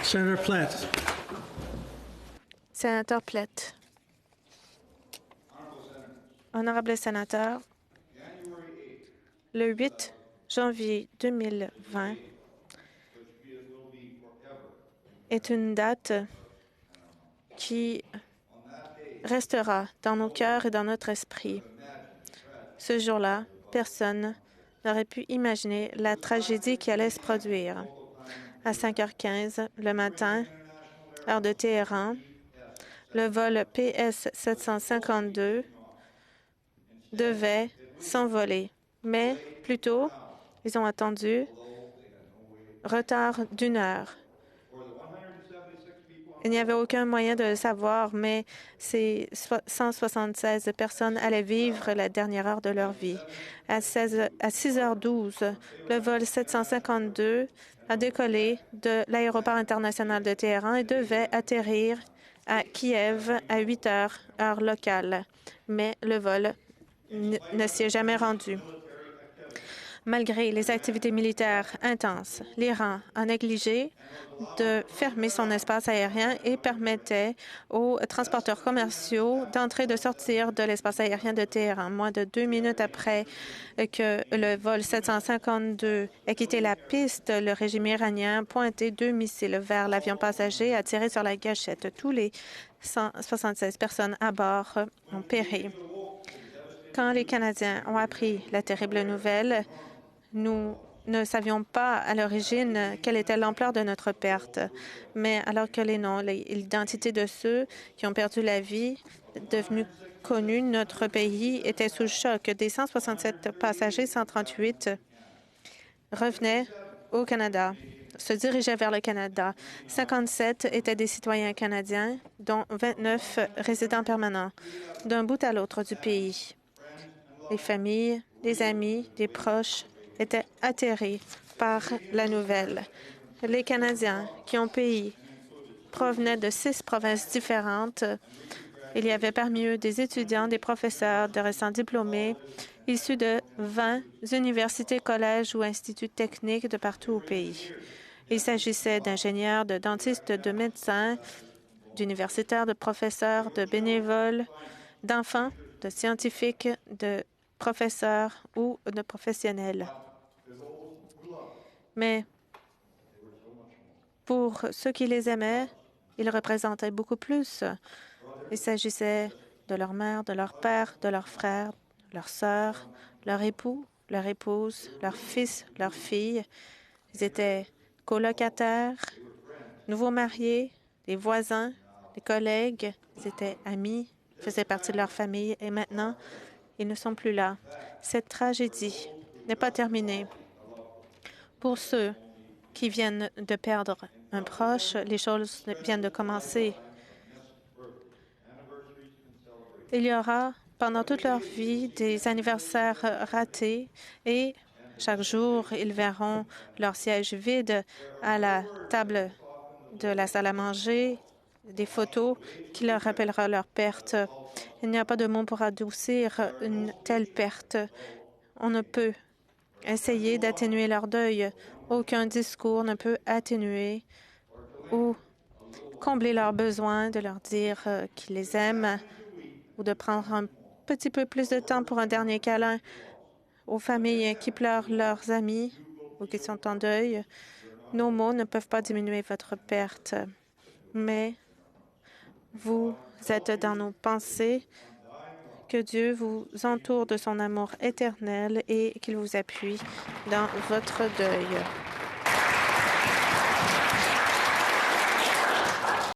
Senator Platt. Sénateur Platt. Honorable sénateur, le 8 janvier 2020 est une date qui restera dans nos cœurs et dans notre esprit. Ce jour-là, personne n'aurait pu imaginer la tragédie qui allait se produire. À 5h15 le matin, heure de Téhéran, le vol PS-752 devait s'envoler. Mais plus tôt, ils ont attendu retard d'1 heure. Il n'y avait aucun moyen de le savoir, mais ces 176 personnes allaient vivre la dernière heure de leur vie. À 6h12, le vol 752 a décollé de l'aéroport international de Téhéran et devait atterrir à Kiev à 8 heures, heure locale. Mais le vol ne s'y est jamais rendu. Malgré les activités militaires intenses, l'Iran a négligé de fermer son espace aérien et permettait aux transporteurs commerciaux d'entrer et de sortir de l'espace aérien de Téhéran. Moins de 2 minutes après que le vol 752 ait quitté la piste, le régime iranien a pointé 2 missiles vers l'avion passager et a tiré sur la gâchette. Tous les 176 personnes à bord ont péri. Quand les Canadiens ont appris la terrible nouvelle, nous ne savions pas à l'origine quelle était l'ampleur de notre perte. Mais alors que les noms, l'identité de ceux qui ont perdu la vie devenus connus, notre pays était sous le choc. Des 167 passagers, 138 revenaient au Canada, se dirigeaient vers le Canada. 57 étaient des citoyens canadiens, dont 29 résidents permanents, d'un bout à l'autre du pays. Les familles, les amis, les proches étaient atterrés par la nouvelle. Les Canadiens qui ont péri provenaient de 6 provinces différentes. Il y avait parmi eux des étudiants, des professeurs, des récents diplômés, issus de 20 universités, collèges ou instituts techniques de partout au pays. Il s'agissait d'ingénieurs, de dentistes, de médecins, d'universitaires, de professeurs, de bénévoles, d'enfants, de scientifiques, de professeurs ou de professionnels. Mais pour ceux qui les aimaient, ils représentaient beaucoup plus. Il s'agissait de leur mère, de leur père, de leurs frères, leurs sœurs, leur époux, leur épouse, leurs fils, leurs filles. Ils étaient colocataires, nouveaux mariés, des voisins, des collègues. Ils étaient amis, faisaient partie de leur famille et maintenant, ils ne sont plus là. Cette tragédie n'est pas terminée. Pour ceux qui viennent de perdre un proche, les choses viennent de commencer. Il y aura, pendant toute leur vie, des anniversaires ratés et chaque jour, ils verront leur siège vide à la table de la salle à manger, des photos qui leur rappelleront leur perte. Il n'y a pas de mots pour adoucir une telle perte. On ne peut essayer d'atténuer leur deuil. Aucun discours ne peut atténuer ou combler leurs besoins, de leur dire qu'ils les aiment ou de prendre un petit peu plus de temps pour un dernier câlin aux familles qui pleurent leurs amis ou qui sont en deuil. Nos mots ne peuvent pas diminuer votre perte, mais vous êtes dans nos pensées. Que Dieu vous entoure de son amour éternel et qu'il vous appuie dans votre deuil.